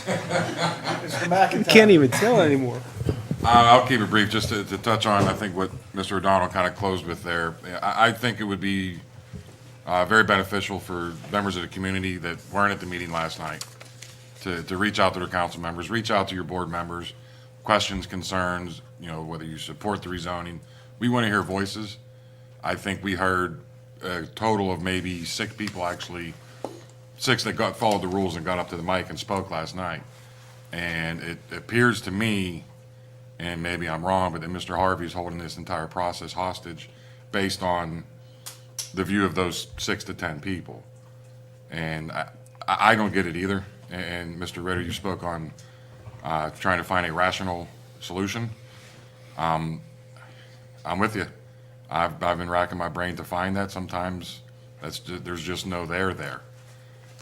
Mr. McIntyre. Can't even tell anymore. I'll keep it brief, just to touch on, I think, what Mr. O'Donnell kind of closed with there. I think it would be very beneficial for members of the community that weren't at the meeting last night to reach out to their council members, reach out to your board members, questions, concerns, whether you support the rezoning. We want to hear voices. I think we heard a total of maybe 6 people, actually, 6 that followed the rules and got up to the mic and spoke last night. And it appears to me, and maybe I'm wrong, but that Mr. Harvey is holding this entire process hostage based on the view of those 6 to 10 people. And I don't get it either. And Mr. Ritter, you spoke on trying to find a rational solution. I'm with you. I've been racking my brain to find that. Sometimes there's just no there there.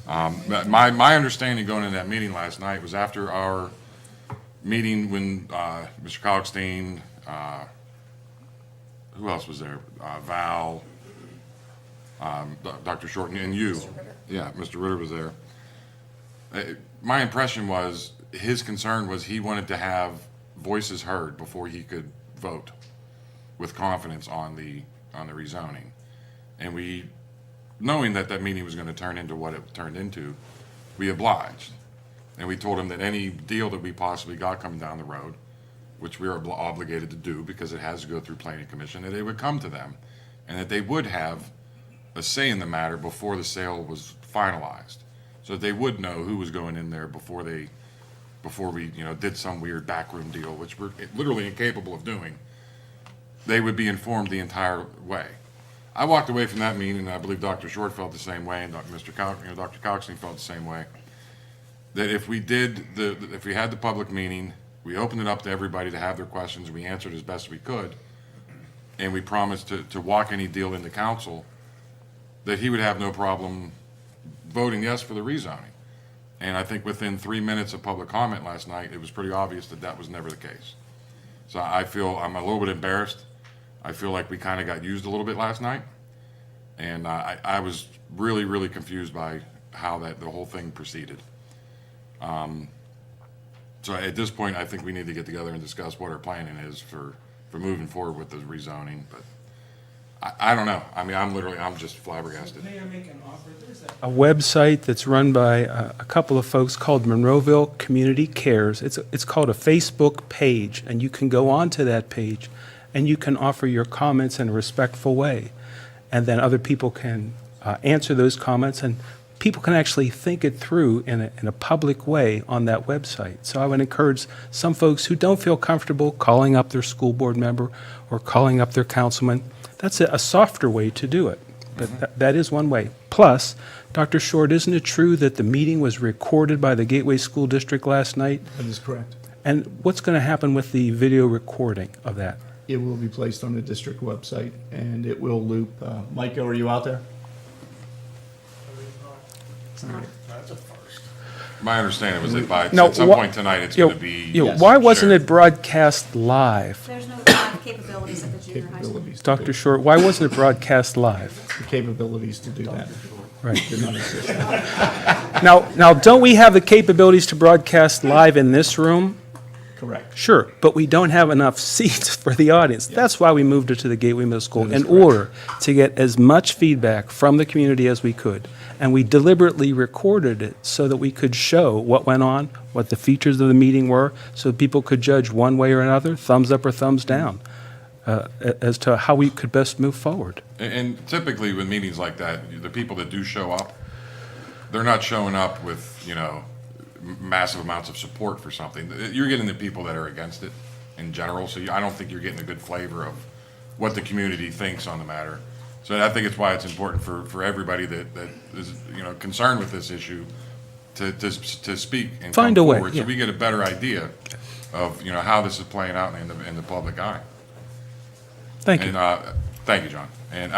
But my understanding going into that meeting last night was after our meeting when Mr. Kalkstein, who else was there? Val, Dr. Short, and you. Yeah, Mr. Ritter was there. My impression was his concern was he wanted to have voices heard before he could vote with confidence on the rezoning. And we, knowing that meeting was going to turn into what it turned into, we obliged. And we told him that any deal that we possibly got coming down the road, which we are obligated to do because it has to go through Planning Commission, that it would come to them and that they would have a say in the matter before the sale was finalized. So that they would know who was going in there before we did some weird backroom deal, which we're literally incapable of doing. They would be informed the entire way. I walked away from that meeting, and I believe Dr. Short felt the same way, and Dr. Coxney felt the same way. That if we had the public meeting, we opened it up to everybody to have their questions, we answered as best we could, and we promised to walk any deal into council, that he would have no problem voting yes for the rezoning. And I think within 3 minutes of public comment last night, it was pretty obvious that was never the case. So I'm a little bit embarrassed. I feel like we kind of got used a little bit last night. And I was really, really confused by how the whole thing proceeded. So at this point, I think we need to get together and discuss what our planning is for moving forward with the rezoning. But I don't know. I mean, I'm just flabbergasted. May I make an offer? There's A website that's run by a couple of folks called Monroeville Community Cares. It's called a Facebook page, and you can go onto that page and you can offer your comments in a respectful way. And then other people can answer those comments, and people can actually think it through in a public way on that website. So I would encourage some folks who don't feel comfortable calling up their school board member or calling up their councilman. That's a softer way to do it, but that is one way. Plus, Dr. Short, isn't it true that the meeting was recorded by the Gateway School District last night? That is correct. And what's going to happen with the video recording of that? It will be placed on the district website, and it will loop. Micah, are you out there? That's a first. My understanding was that by No, at some point tonight, it's going to be. Yes. Why wasn't shared. it broadcast live? There's no live capabilities at the junior high school. Capabilities. Dr. Short, why wasn't it broadcast live? The capabilities to do that. Right. Did not exist. Now, don't we have the capabilities to broadcast live in this room? Correct. Sure, but we don't have enough seats for the audience. That's why we moved it to the Gateway Middle School, That is in correct. order to get as much feedback from the community as we could. And we deliberately recorded it so that we could show what went on, what the features of the meeting were, so people could judge one way or another, thumbs up or thumbs down, as to how we could best move forward. And typically with meetings like that, the people that do show up, they're not showing up with, massive amounts of support for something. You're getting the people that are against it in general, so I don't think you're getting a good flavor of what the community thinks on the matter. So I think it's why it's important for everybody that is, concerned with this issue to speak and Find come a way, forward, yeah. so we get a better idea of, how this is playing out in the public eye. Thank you. And, thank you, John. And